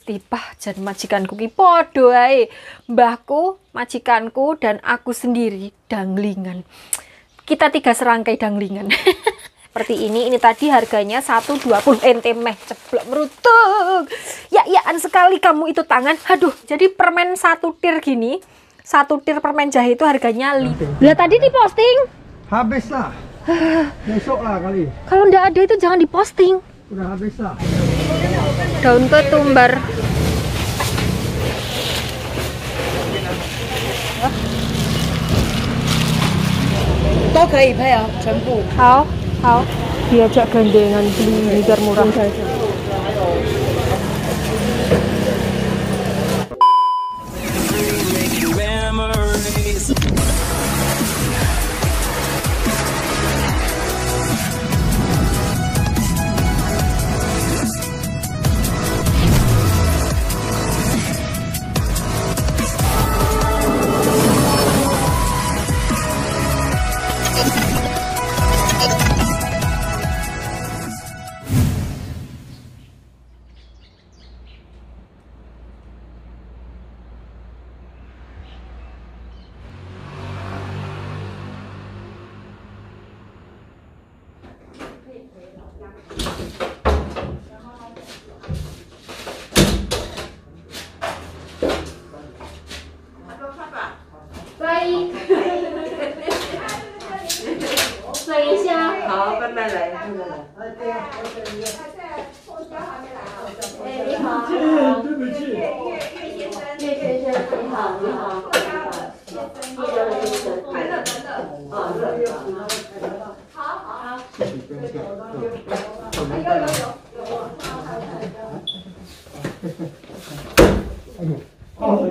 Tipah jan majikanku ki podo ae. Mbahku, majikanku dan aku sendiri danglingan. Kita 3 serangkai danglingan. Seperti ini tadi harganya 120 ente meh ceblok merutuk. Ya-yaan sekali kamu itu tangan. Aduh, jadi permen 1 tir gini. 1 tir permen jahe itu harganya 5. Lah tadi diposting. Habis lah. Besok lah kali. Kalau ndak ada itu jangan diposting. Udah habis lah. Daun ketumbar.都可以配啊，全部。好，好。Diajak gandengan beli biar murah. Oh,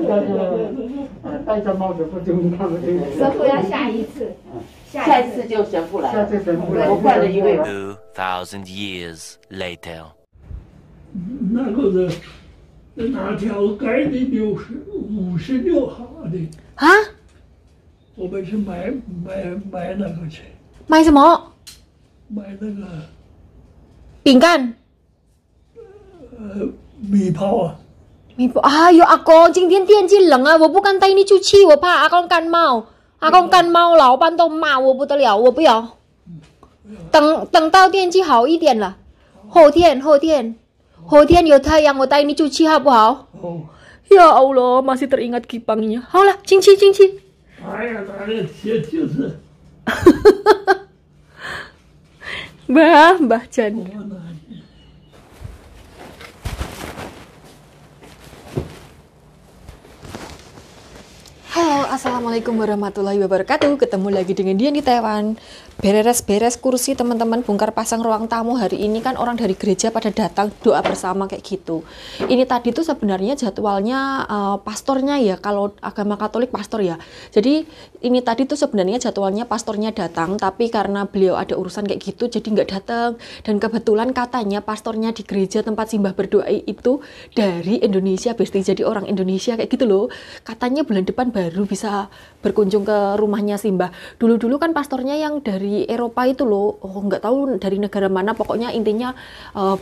戴着帽子不就看不清？神父要下一次，下一次就神父来，下次神父来，我换了一位。2,000 years later. 那个人哪条街的56号的，啊？我们是买那个去，买什么？买那个饼干？米泡啊。 哎呦，阿公，今天天气冷啊，我不敢带你出去，我怕阿公感冒。阿公感冒，老板都骂我不得了，我不要。等到天气好一点了，后天有太阳，我带你出去好不好？哦， Ya Allah, masih teringat kipangnya. 好了，进去。哎呀，咱这天就是， Mbah Jan. 我那。 Halo, assalamualaikum warahmatullahi wabarakatuh. Ketemu lagi dengan Dian di Taiwan. Beres kursi teman-teman, bongkar pasang ruang tamu. Hari ini kan orang dari gereja pada datang doa bersama kayak gitu. Ini tadi tuh sebenarnya jadwalnya pastornya ya, kalau agama Katolik pastor ya. Jadi ini tadi tuh sebenarnya jadwalnya pastornya datang, tapi karena beliau ada urusan kayak gitu jadi nggak datang. Dan kebetulan katanya pastornya di gereja tempat Simbah berdoa itu dari Indonesia, Besti, jadi orang Indonesia kayak gitu loh. Katanya bulan depan baru bisa berkunjung ke rumahnya Simbah. Dulu kan pastornya yang dari Eropa itu loh, nggak tahu dari negara mana, pokoknya intinya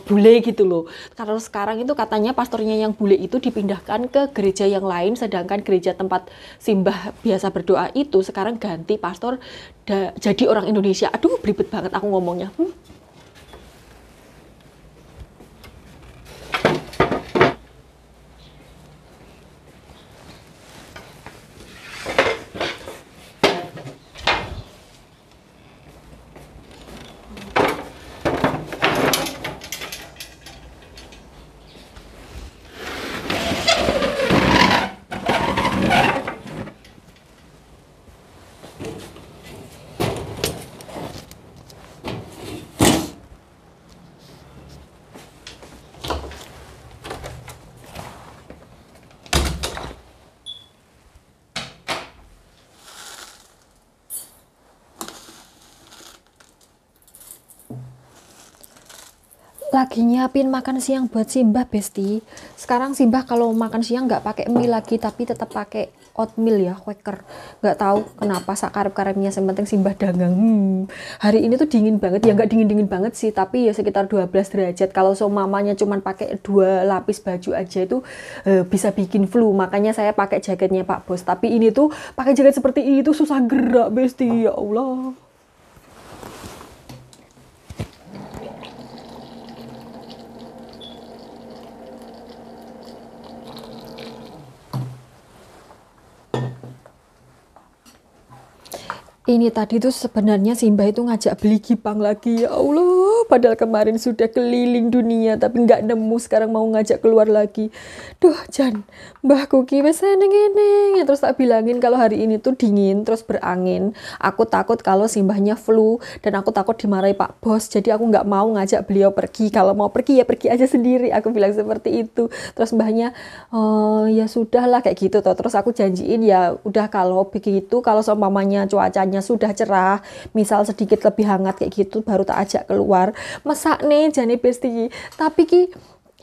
bule gitu loh. Kalau sekarang itu katanya pastornya yang bule itu dipindahkan ke gereja yang lain, sedangkan gereja tempat Simbah biasa berdoa itu sekarang ganti pastor jadi orang Indonesia. Aduh, beribet banget aku ngomongnya. Lagi nyiapin makan siang buat Simbah, Besti. Sekarang Simbah kalau makan siang nggak pakai mie lagi, tapi tetap pakai oatmeal ya, Quaker. Nggak tahu kenapa sakarep-karepnya, yang penting Simbah dagang. Hari ini tuh dingin banget, ya nggak dingin-dingin banget sih, tapi ya sekitar 12 derajat. Kalau mamanya cuman pakai 2 lapis baju aja itu bisa bikin flu. Makanya saya pakai jaketnya Pak Bos. Tapi ini tuh pakai jaket seperti ini tuh susah gerak, Besti. Ya Allah. Ini tadi tuh sebenarnya Simbah itu ngajak beli gipang lagi, ya Allah. Padahal kemarin sudah keliling dunia tapi nggak nemu, sekarang mau ngajak keluar lagi. Duh, Jan, mbahku ki wis seneng-seneng. Terus tak bilangin kalau hari ini tuh dingin terus berangin. Aku takut kalau Simbahnya flu dan aku takut dimarahi Pak Bos. Jadi aku nggak mau ngajak beliau pergi. Kalau mau pergi ya pergi aja sendiri. Aku bilang seperti itu. Terus mbahnya, oh ya sudahlah kayak gitu toh. Terus aku janjiin ya udah kalau begitu, kalau seumpamanya cuacanya sudah cerah, misal sedikit lebih hangat kayak gitu, baru tak ajak keluar. Masak nih jane Besti. Tapi ki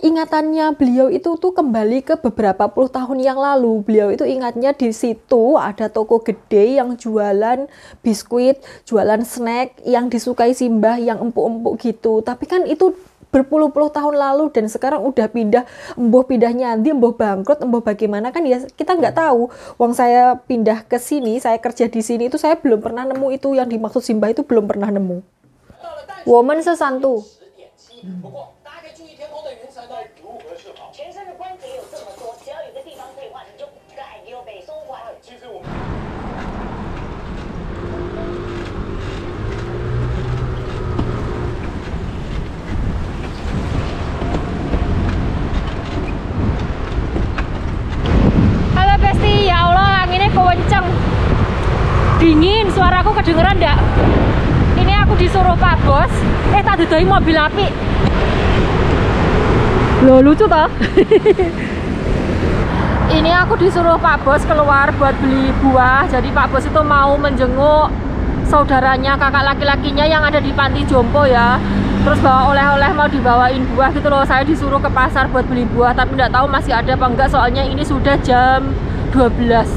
ingatannya beliau itu tuh kembali ke beberapa puluh tahun yang lalu. Beliau itu ingatnya di situ ada toko gede yang jualan biskuit, jualan snack yang disukai Simbah, yang empuk-empuk gitu. Tapi kan itu berpuluh-puluh tahun lalu dan sekarang udah pindah, embuh pindahnya nanti, embuh bangkrut, embuh bagaimana kan ya kita nggak tahu. Wong saya pindah ke sini, saya kerja di sini itu saya belum pernah nemu itu yang dimaksud Simbah itu, belum pernah nemu. Woman sesantu. 全身的关节有这么多，只要有个地方可以换，你就改丢北松换。其实我们。 Halo Besti, ya Allah anginnya kenceng, dingin, suaraku kedengeran enggak? Ini aku disuruh Pak Bos, tak didoi mobil api. Loh lucu toh? Ini aku disuruh Pak Bos keluar buat beli buah. Jadi Pak Bos itu mau menjenguk saudaranya, kakak laki-lakinya yang ada di panti jompo ya. Terus bawa oleh-oleh, mau dibawain buah gitu loh. Saya disuruh ke pasar buat beli buah, tapi nggak tahu masih ada apa enggak, soalnya ini sudah jam 12.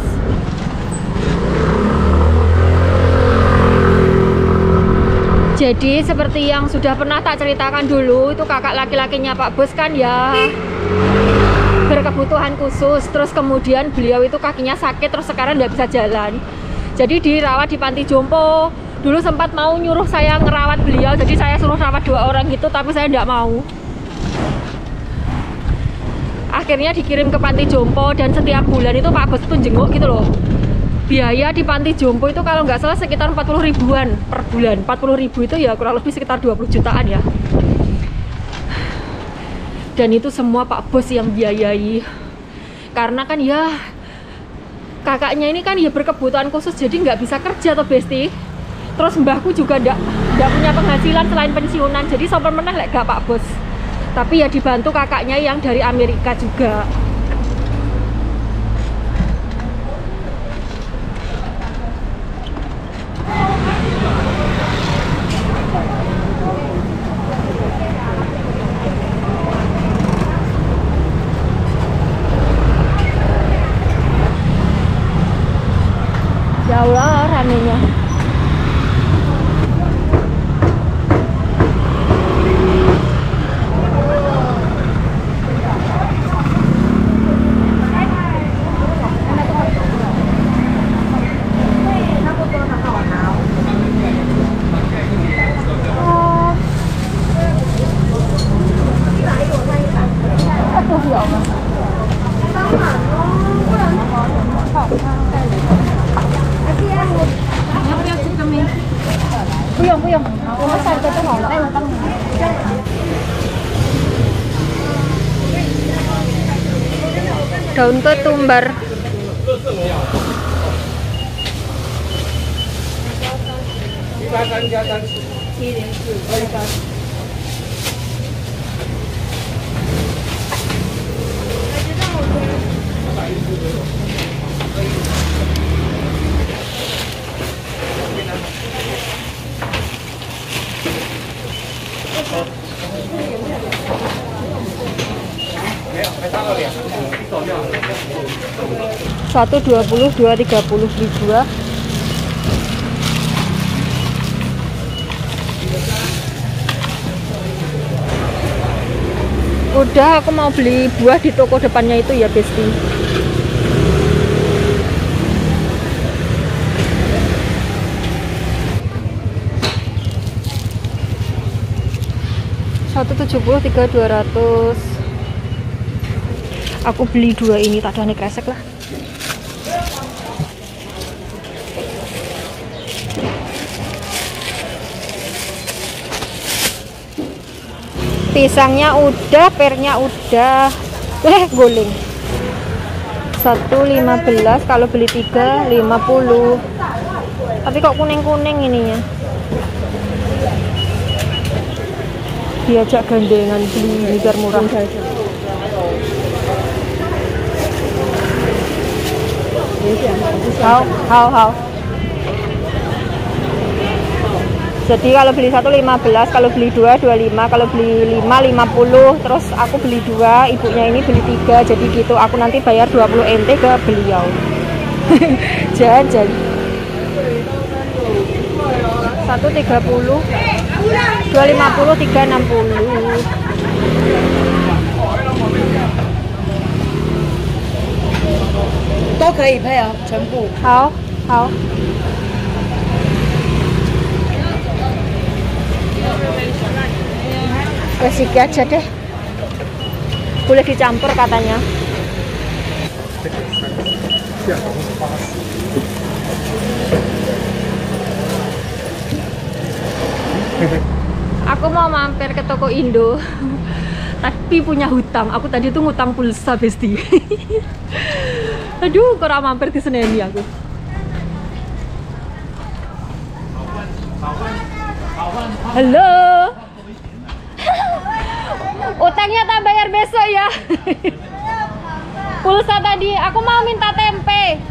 Jadi seperti yang sudah pernah tak ceritakan dulu, itu kakak laki-lakinya Pak Bos kan ya berkebutuhan khusus. Terus kemudian beliau itu kakinya sakit, terus sekarang nggak bisa jalan. Jadi dirawat di panti jompo. Dulu sempat mau nyuruh saya ngerawat beliau, jadi saya suruh rawat 2 orang gitu, tapi saya nggak mau. Akhirnya dikirim ke panti jompo dan setiap bulan itu Pak Bos itu jenguk gitu loh. Biaya di panti jompo itu kalau nggak salah sekitar 40 ribuan per bulan. 40 ribu itu ya kurang lebih sekitar 20 jutaan ya. Dan itu semua Pak Bos yang biayai. Karena kan ya kakaknya ini kan ya berkebutuhan khusus, jadi nggak bisa kerja toh Besti. Terus mbahku juga nggak punya penghasilan selain pensiunan, jadi sopan meneh lek gak Pak Bos. Tapi ya dibantu kakaknya yang dari Amerika juga. Ya Allah, ramenya. Daun ketumbar. 1,20, 2,30 beli 2. Udah, aku mau beli buah di toko depannya itu ya, Besti. $1,70, 3,200. Aku beli 2 ini, tak ada nih kresek lah. Pisangnya udah, pernya udah. Guling. 1,15, kalau beli 3, 50. Tapi kok kuning-kuning ininya. Diajak gandengan beli biar murah. How. Jadi kalau beli 1,15, kalau beli 2, 25, kalau beli 5, 50. Terus aku beli 2, ibunya ini beli 3. Jadi gitu, aku nanti bayar 20 NT ke beliau. Jajan. 1,30, 2,50, 3,60. 都可以配哦，全部。好。Resiki aja deh. Boleh dicampur katanya. Aku mau mampir ke toko Indo. Tapi punya hutang. Aku tadi tuh ngutang pulsa, Besti. Aduh, kurang mampir ke Seneni aku. Halo. Utangnya tak bayar besok ya. Pulsa tadi, aku mau minta tempe.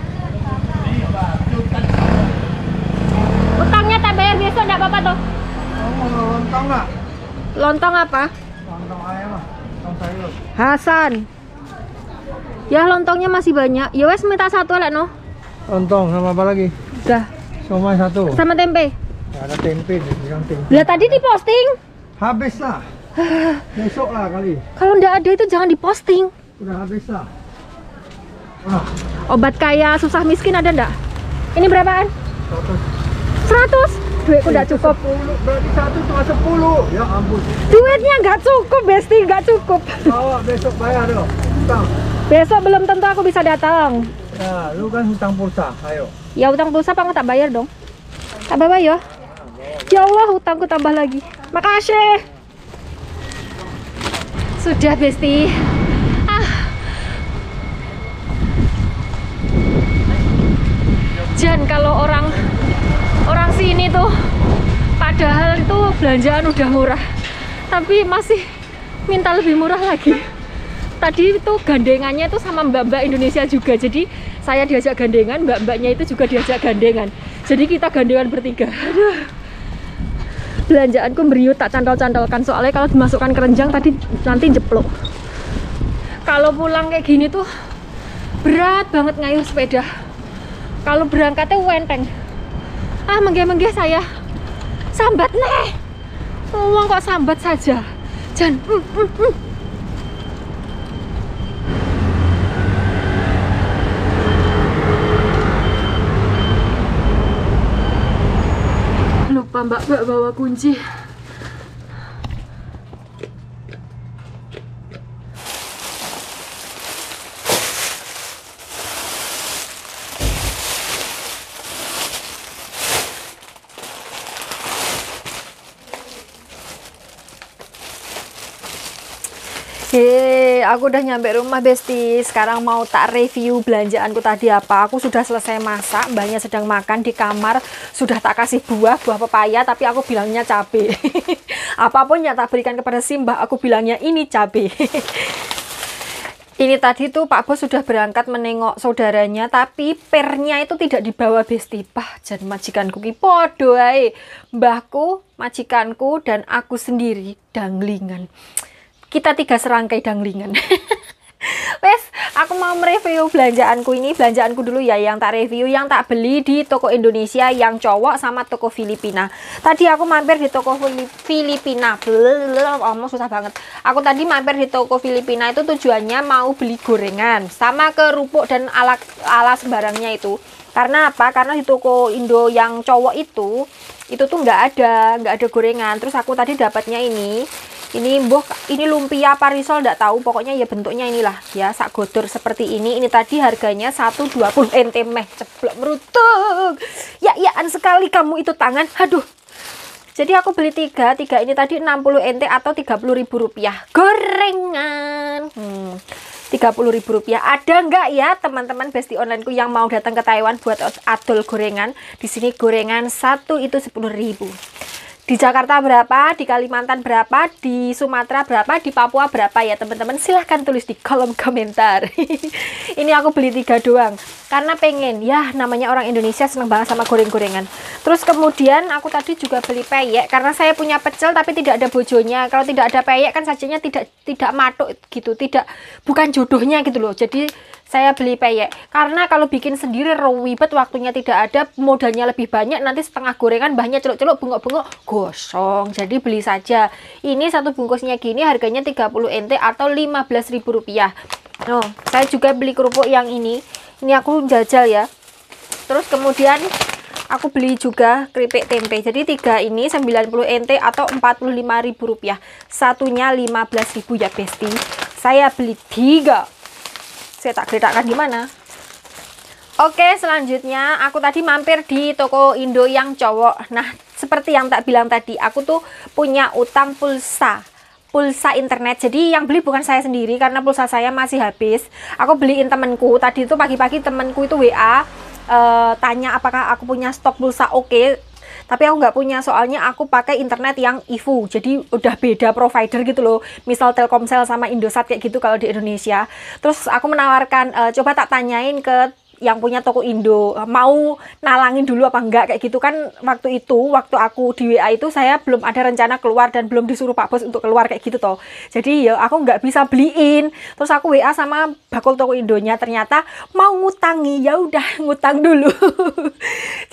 Utangnya tak bayar besok, enggak apa-apa toh? Lontong nggak? Lontong apa? Lontong ayam lah, lontong sayur. Hasan. Ya lontongnya masih banyak. Ya wes minta satu lah no. Lontong sama apa lagi? Udah. Somai 1. Sama tempe. Nggak ada tempe, bilang tempe. Lah tadi diposting. Habis lah. Besok lah kali. Kalau ndak ada itu jangan diposting. Udah habis lah. Ah, Obat kaya susah miskin ada ndak? Ini berapaan? 100. 100? Duitku ndak cukup. 10, berarti 1 cuma 10. Ya ampun. Duitnya nggak cukup, Besti, nggak cukup. Bawa besok bayar dong. Hutang. Besok belum tentu aku bisa datang. Ya, lu kan hutang pulsa. Ayo. Ya utang pulsa apa tak bayar dong? Tak bawa ya? Ya Allah, hutangku tambah lagi. Makasih. Sudah, Besti. Jan, kalau orang sini tuh padahal itu belanjaan udah murah, tapi masih minta lebih murah lagi. Tadi itu gandengannya itu sama mbak-mbak Indonesia juga, jadi saya diajak gandengan, mbak-mbaknya itu juga diajak gandengan, jadi kita gandengan bertiga. Aduh, belanjaanku meriut, tak cantol-cantolkan soalnya kalau dimasukkan keranjang tadi nanti jeplok. Kalau pulang kayak gini tuh berat banget ngayuh sepeda. Kalau berangkatnya wenteng. Menggeh-menggeh saya sambat nih. Ngomong kok sambat saja. Jan. Lupa Mbak bawa kunci. Aku udah nyampe rumah, Besti. Sekarang mau tak review belanjaanku tadi apa. Aku sudah selesai masak, mbaknya sedang makan di kamar. Sudah tak kasih buah pepaya, tapi aku bilangnya cabe. Apapun yang tak berikan kepada si mbak, aku bilangnya ini cabe. Ini tadi tuh Pak Bos sudah berangkat menengok saudaranya, tapi pernya itu tidak dibawa, Besti. Jan majikanku ki podo ae. Mbahku, majikanku, dan aku sendiri danglingan. Kita 3 serangkai danglingan. Wes, aku mau mereview belanjaanku ini. Belanjaanku dulu ya, yang tak review, yang tak beli di toko Indonesia yang cowok sama toko Filipina. Tadi aku mampir di toko Filipina. Omong susah banget. Aku tadi mampir di toko Filipina itu tujuannya mau beli gorengan sama kerupuk dan ala sembarangnya itu. Karena apa? Karena di toko Indo yang cowok itu tuh nggak ada gorengan. Terus aku tadi dapatnya ini lumpia parisol, nggak tahu, pokoknya ya bentuknya inilah ya, sak godor seperti ini. Ini tadi harganya 120 ente meh, ceblok merutuk. Ya-yaan sekali kamu itu tangan, aduh. Jadi aku beli tiga ini tadi 60 ente atau 30.000 rupiah gorengan. 30.000 rupiah. Ada nggak ya teman-teman besti onlineku yang mau datang ke Taiwan buat adol gorengan? Di sini gorengan satu itu 10.000. Di Jakarta berapa, di Kalimantan berapa, di Sumatera berapa, di Papua berapa ya teman-teman? Silahkan tulis di kolom komentar. Ini aku beli 3 doang karena pengen, ya namanya orang Indonesia seneng banget sama goreng-gorengan. Terus kemudian aku tadi juga beli peyek karena saya punya pecel tapi tidak ada bojonya. Kalau tidak ada peyek kan sajinya tidak matuk gitu, bukan jodohnya gitu loh. Jadi saya beli peyek karena kalau bikin sendiri ribet, waktunya tidak ada, modalnya lebih banyak, nanti setengah gorengan banyak celuk-celuk, bengok-bengok, gosong. Jadi beli saja. Ini satu bungkusnya gini harganya 30 ente atau 15.000 rupiah. Oh, saya juga beli kerupuk yang ini aku jajal ya. Terus kemudian aku beli juga keripik tempe. Jadi 3 ini 90 ente atau 45.000 rupiah. Satunya 15.000 ya besti. Saya beli 3. Saya tak ceritakan gimana. Oke, selanjutnya aku tadi mampir di toko Indo yang cowok. Nah, seperti yang tak bilang tadi, aku tuh punya utang pulsa internet. Jadi yang beli bukan saya sendiri karena pulsa saya masih habis. Aku beliin temenku. Tadi itu pagi-pagi temenku itu WA tanya apakah aku punya stok pulsa. Oke. Tapi aku nggak punya, soalnya aku pakai internet yang IVU, jadi udah beda provider gitu loh. Misal Telkomsel sama Indosat kayak gitu kalau di Indonesia. Terus aku menawarkan, coba tak tanyain ke yang punya toko Indo, mau nalangin dulu apa enggak kayak gitu kan. Waktu aku di WA itu saya belum ada rencana keluar dan belum disuruh Pak Bos untuk keluar kayak gitu toh. Jadi ya aku nggak bisa beliin. Terus aku WA sama bakul toko Indonya, ternyata mau ngutangi, ya udah ngutang dulu.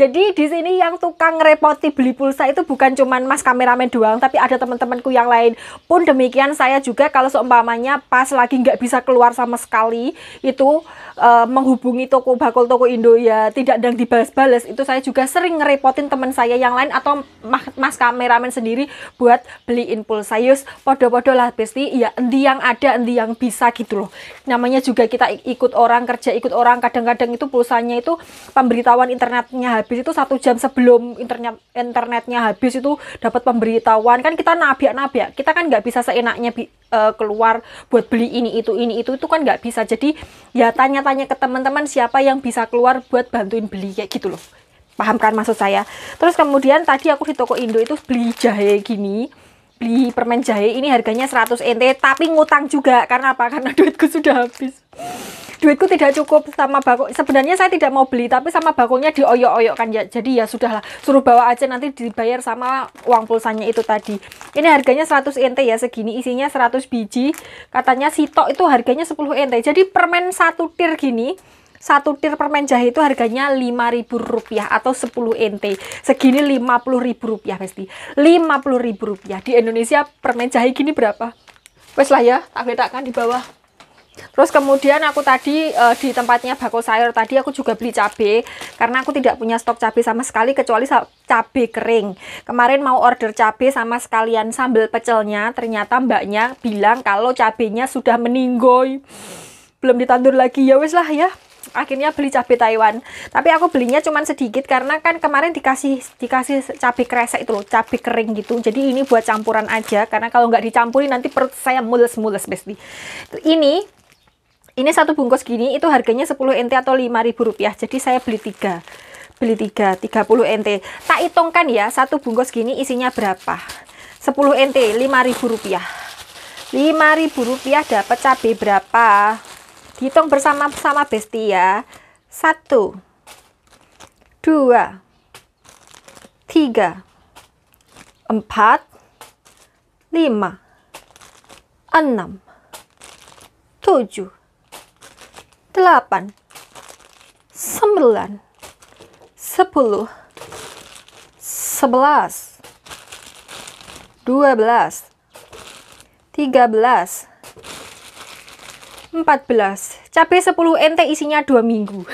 Jadi di sini yang tukang repoti beli pulsa itu bukan cuman Mas kameramen doang, tapi ada teman-temanku yang lain. Pun demikian saya juga kalau seumpamanya pas lagi nggak bisa keluar sama sekali itu menghubungi bakul toko Indo ya tidak dang dibalas-balas, itu saya juga sering ngerepotin teman saya yang lain atau Mas kameramen sendiri buat beliin pulsa. Yus podo-podo lah besti, ya endi yang ada endi yang bisa gitu loh. Namanya juga kita ikut orang, kerja ikut orang, kadang-kadang itu pulsanya itu pemberitahuan internetnya habis itu 1 jam sebelum internetnya habis itu dapat pemberitahuan. Kan kita nabiak-nabiak, kita kan nggak bisa seenaknya keluar buat beli ini itu kan nggak bisa. Jadi ya tanya-tanya ke teman-teman siapa yang bisa keluar buat bantuin beli kayak gitu loh. Paham kan maksud saya? Terus kemudian tadi aku di toko Indo itu beli jahe gini, beli permen jahe ini harganya 100 ente, tapi ngutang juga. Karena apa? Karena duitku sudah habis. Duitku tidak cukup sama bakul. Sebenarnya saya tidak mau beli, tapi sama bakulnya dioyok-oyokkan ya. Jadi ya sudahlah, suruh bawa aja, nanti dibayar sama uang pulsanya itu tadi. Ini harganya 100 ente ya, segini isinya 100 biji. Katanya sitok itu harganya 10 ente. Jadi permen 1 tir gini, 1 tir permen jahe itu harganya 5.000 rupiah atau 10 ente. Segini 50.000 rupiah pasti. 50.000 rupiah. Di Indonesia permen jahe gini berapa? Wes lah ya, tak letakkan di bawah. Terus kemudian aku tadi di tempatnya bakul sayur tadi aku juga beli cabai karena aku tidak punya stok cabai sama sekali kecuali cabai kering. Kemarin mau order cabai sama sekalian sambal pecelnya, ternyata mbaknya bilang kalau cabainya sudah meninggoy, belum ditandur lagi. Ya wes lah ya, akhirnya beli cabai Taiwan. Tapi aku belinya cuman sedikit karena kan kemarin dikasih cabai kresek itu loh, cabai kering gitu. Jadi ini buat campuran aja karena kalau nggak dicampuri nanti perut saya mules-mules besti. Ini satu bungkus gini itu harganya 10 ente atau 5.000 rupiah. Jadi saya beli 3. 30 ente. Tak hitungkan ya, satu bungkus gini isinya berapa. 10 ente, 5.000 rupiah. 5.000 rupiah dapat cabai berapa? Dihitung bersama-sama besti ya. 1 2 3 4 5 6 7 8, 9, 10, 11, 12, 13, 14. Cabai 10 ente isinya 2 minggu.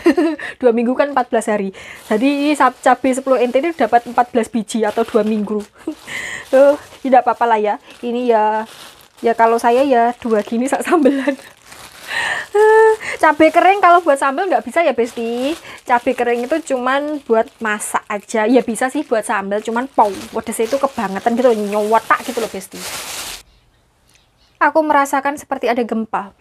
2 minggu kan 14 hari. Jadi ini cabai 10 ente ini dapat 14 biji atau 2 minggu. Tidak apa-apa lah ya. Ini ya kalau saya ya 2 gini sak sambelan. Cabai kering kalau buat sambal nggak bisa ya Besti. Cabai kering itu cuman buat masak aja. Ya bisa sih buat sambal, cuman pedasnya itu kebangetan gitu, nyowotak gitu loh Besti. Aku merasakan seperti ada gempa.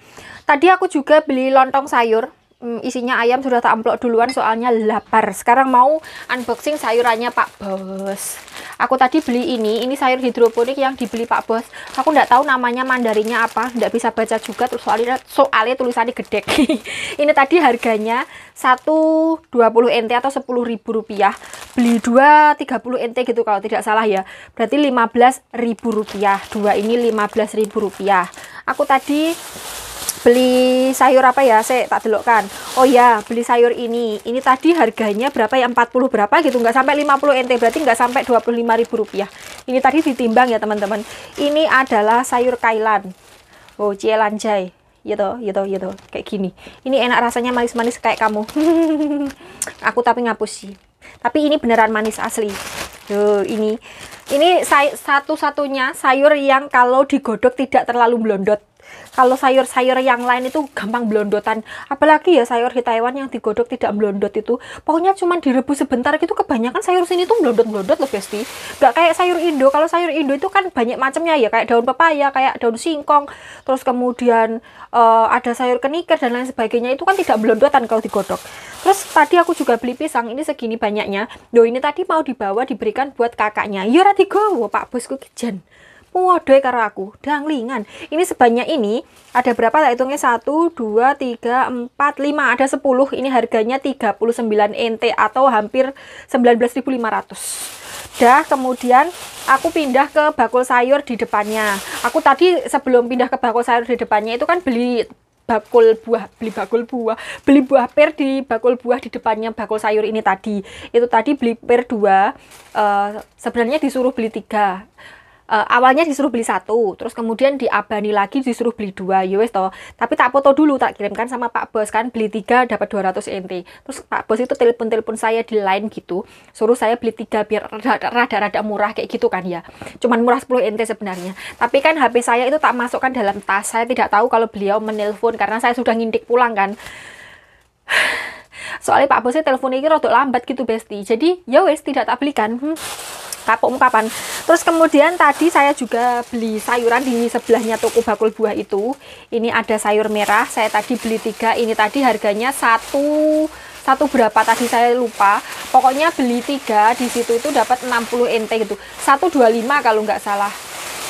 Tadi aku juga beli lontong sayur. Isinya ayam sudah tak amplok duluan soalnya lapar. Sekarang mau unboxing sayurannya Pak Bos. Aku tadi beli ini sayur hidroponik yang dibeli Pak Bos. Aku nggak tahu namanya mandarinnya apa, nggak bisa baca juga terus soalnya tulisannya gede. Ini tadi harganya 1,20 ente atau 10.000 rupiah. Beli 2 30 ente gitu kalau tidak salah ya. Berarti 15.000 rupiah. Dua ini 15.000 rupiah. Aku tadi beli sayur apa ya, saya tak delokkan. Oh ya, beli sayur ini tadi harganya berapa ya, 40 berapa gitu, nggak sampai 50 ente, berarti nggak sampai 25.000 rupiah. Ini tadi ditimbang ya teman-teman. Ini adalah sayur kailan. Oh, cielanjai gitu kayak gini. Ini enak rasanya, manis-manis kayak kamu. Aku tapi ngapus sih, tapi ini beneran manis asli. Ini satu-satunya sayur yang kalau digodok tidak terlalu blondot. Kalau sayur-sayur yang lain itu gampang blondotan. Apalagi ya sayur di Taiwan yang digodok tidak blondot itu. Pokoknya cuman direbus sebentar gitu, kebanyakan sayur sini tuh blondot-blondot loh Besti. Gak kayak sayur Indo. Kalau sayur Indo itu kan banyak macamnya ya, kayak daun pepaya, kayak daun singkong, terus kemudian ada sayur kenikir dan lain sebagainya. Itu kan tidak blondotan kalau digodok. Terus tadi aku juga beli pisang, ini segini banyaknya. Loh, ini tadi mau dibawa diberikan buat kakaknya. Ya ora digowo Pak Bosku kijen. Waduh karo aku, danglingan. Ini sebanyak ini, ada berapa tak hitungnya? 1, 2, 3, 4, 5, ada 10. Ini harganya 39 ente atau hampir 19.500. Dah, kemudian aku pindah ke bakul sayur di depannya. Aku tadi sebelum pindah ke bakul sayur di depannya itu kan beli buah pir di bakul buah di depannya bakul sayur ini tadi. Itu tadi beli pir 2, sebenarnya disuruh beli 3. Awalnya disuruh beli 1, terus kemudian diabani lagi disuruh beli 2, yowes toh. Tapi tak foto dulu, tak kirimkan sama Pak Bos kan, beli 3 dapat 200 ente. Terus Pak Bos itu telepon saya di line gitu, suruh saya beli 3 biar rada-rada murah kayak gitu kan ya. Cuman murah 10 ente sebenarnya. Tapi kan HP saya itu tak masukkan dalam tas. Saya tidak tahu kalau beliau menelpon karena saya sudah ngintik pulang kan. Soalnya Pak Bosnya teleponnya ini rada lambat gitu Besti. Jadi ya wes tidak tak belikan. Kapok kapan. Terus kemudian tadi saya juga beli sayuran di sebelahnya toko bakul buah itu. Ini ada sayur merah, saya tadi beli 3. Ini tadi harganya satu berapa tadi saya lupa. Pokoknya beli 3 di situ itu dapat 60 ente gitu. 125 kalau nggak salah.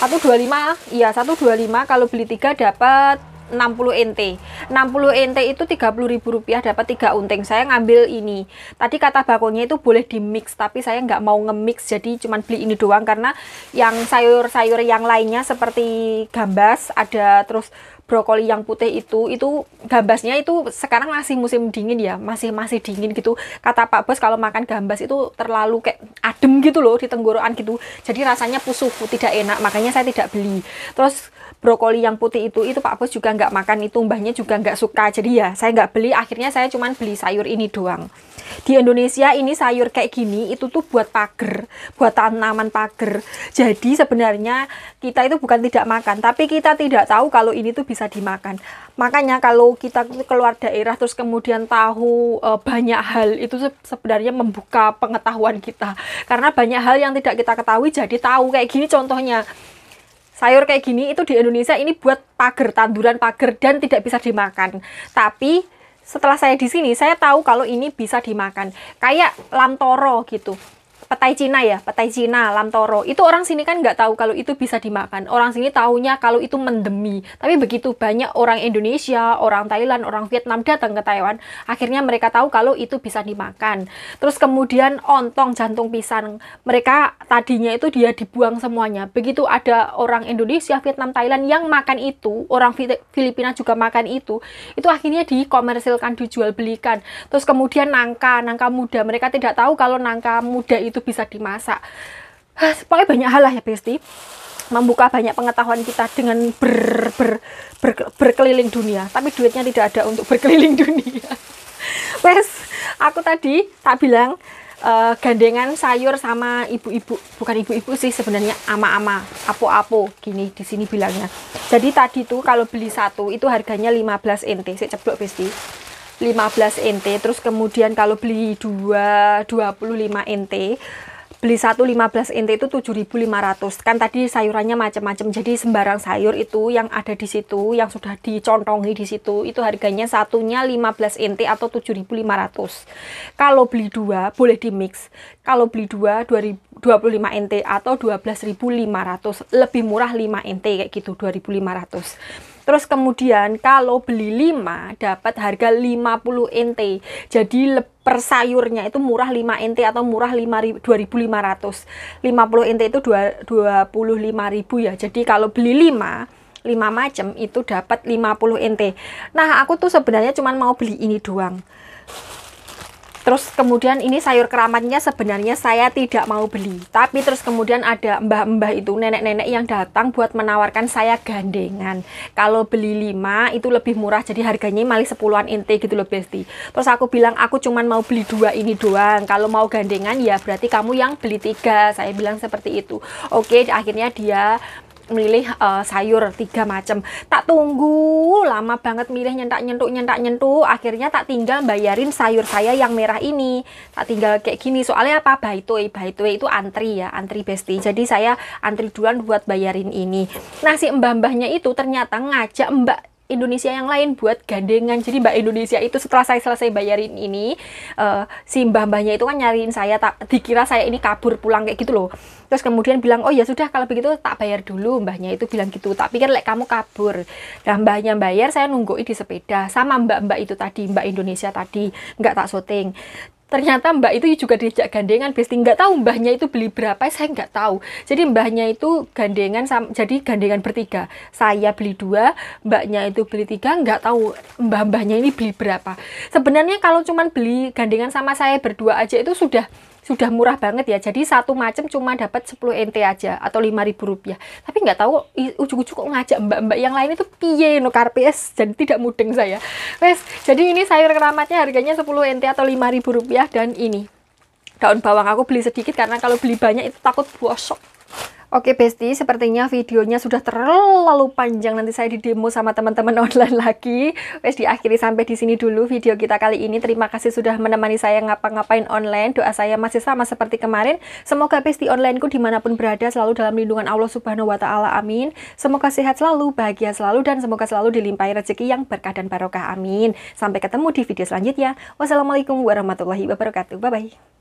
125, iya 125 kalau beli 3 dapat 60 ente. 60 ente itu 30.000 rupiah dapat 3 unting. Saya ngambil ini. Tadi kata bakonya itu boleh di mix, tapi saya nggak mau nge-mix, jadi cuman beli ini doang karena yang sayur-sayur yang lainnya seperti gambas ada, terus brokoli yang putih itu gambasnya itu sekarang masih musim dingin ya, masih dingin gitu. Kata Pak Bos kalau makan gambas itu terlalu kayak adem gitu loh di tenggorokan gitu. Jadi rasanya pusuh, tidak enak, makanya saya tidak beli. Terus brokoli yang putih itu Pak Bos juga nggak makan, itu mbahnya juga nggak suka, jadi ya saya nggak beli. Akhirnya saya cuman beli sayur ini doang. Di Indonesia ini sayur kayak gini itu tuh buat pagar, buat tanaman pagar. Jadi sebenarnya kita itu bukan tidak makan, tapi kita tidak tahu kalau ini tuh bisa dimakan. Makanya kalau kita keluar daerah terus kemudian tahu banyak hal, itu sebenarnya membuka pengetahuan kita, karena banyak hal yang tidak kita ketahui jadi tahu. Kayak gini contohnya, sayur kayak gini itu di Indonesia ini buat pagar, tanduran pagar, dan tidak bisa dimakan. Tapi setelah saya di sini, saya tahu kalau ini bisa dimakan. Kayak lamtoro gitu. petai Cina ya, petai Cina, lam toro. Itu orang sini kan nggak tahu kalau itu bisa dimakan. Orang sini taunya kalau itu mendemi. Tapi begitu banyak orang Indonesia, orang Thailand, orang Vietnam datang ke Taiwan, akhirnya mereka tahu kalau itu bisa dimakan. Terus kemudian ontong, jantung pisang. Mereka tadinya itu dia dibuang semuanya. Begitu ada orang Indonesia, Vietnam, Thailand yang makan itu, orang Filipina juga makan itu akhirnya dikomersilkan, dijual belikan. Terus kemudian nangka muda. Mereka tidak tahu kalau nangka muda itu bisa dimasak. Pokoknya banyak hal lah ya Besti, membuka banyak pengetahuan kita dengan berkeliling dunia, tapi duitnya tidak ada untuk berkeliling dunia. Wes, aku tadi tak bilang gandengan sayur sama ibu-ibu, bukan ibu-ibu sih sebenarnya, ama-ama, apo-apo gini di sini bilangnya. Jadi tadi tuh kalau beli satu itu harganya 15 NT, saya ceblok Besti, 15 NT. Terus kemudian kalau beli 2 25 NT, beli satu 15 NT itu 7.500. Kan tadi sayurannya macam-macam. Jadi sembarang sayur itu yang ada di situ, yang sudah dicontongi di situ, itu harganya satunya 15 NT atau 7.500. Kalau beli dua boleh di mix. Kalau beli dua 25 NT atau 12.500. Lebih murah 5 NT kayak gitu, 2.500. Terus kemudian kalau beli 5 dapat harga 50 NT. Jadi per sayurnya itu murah 5 NT atau murah 2.500. 50 NT itu 25.000 ya. Jadi kalau beli 5 macam itu dapat 50 NT. Nah, aku tuh sebenarnya cuma mau beli ini doang. Terus kemudian ini sayur keramatnya sebenarnya saya tidak mau beli. Tapi terus kemudian ada mbah-mbah itu, nenek-nenek yang datang buat menawarkan saya gandengan. Kalau beli 5 itu lebih murah, jadi harganya malah 10-an NT gitu loh Besti. Terus aku bilang aku cuman mau beli 2 ini doang. Kalau mau gandengan ya berarti kamu yang beli 3. Saya bilang seperti itu. Oke, akhirnya dia milih sayur 3 macam. Tak tunggu lama banget milih, nyentak-nyentuk. Akhirnya tak tinggal bayarin sayur saya yang merah ini. Tak tinggal kayak gini. Soalnya apa? Baitoy itu antri ya, antri Besti. Jadi saya antri duluan buat bayarin ini. Nah, si mbah-mbahnya itu ternyata ngajak mbak Indonesia yang lain buat gandengan. Jadi mbak Indonesia itu setelah saya selesai bayarin ini, si mbah-mbahnya itu kan nyariin saya, dikira saya ini kabur pulang kayak gitu loh. Terus kemudian bilang, oh ya sudah kalau begitu tak bayar dulu. Mbahnya itu bilang gitu, tak pikir like kamu kabur. Nah, mbahnya bayar, saya nungguin di sepeda sama mbak-mbak itu tadi, mbak Indonesia tadi, nggak tak syuting. Ternyata mbak itu juga diajak gandengan Besti. Nggak tahu mbahnya itu beli berapa, saya nggak tahu. Jadi mbahnya itu gandengan, jadi gandengan bertiga. Saya beli 2, mbaknya itu beli 3. Nggak tahu mbah-mbahnya ini beli berapa. Sebenarnya kalau cuman beli gandengan sama saya berdua aja itu sudah murah banget ya. Jadi satu macam cuma dapat 10 NT aja atau 5.000 rupiah. Tapi nggak tahu ujuk-ujuk kok ngajak mbak-mbak yang lain itu piye no karpes. Jadi tidak mudeng saya. Wes, jadi ini sayur keramatnya harganya 10 NT atau 5.000 rupiah. Dan ini daun bawang aku beli sedikit karena kalau beli banyak itu takut bosok. Oke Besti, sepertinya videonya sudah terlalu panjang, nanti saya didemo sama teman-teman online lagi. Wes, diakhiri sampai di sini dulu video kita kali ini. Terima kasih sudah menemani saya ngapa-ngapain online. Doa saya masih sama seperti kemarin. Semoga Besti onlineku dimanapun berada selalu dalam lindungan Allah Subhanahu Wa Taala. Amin. Semoga sehat selalu, bahagia selalu, dan semoga selalu dilimpahi rezeki yang berkah dan barokah. Amin. Sampai ketemu di video selanjutnya. Wassalamualaikum warahmatullahi wabarakatuh. Bye bye.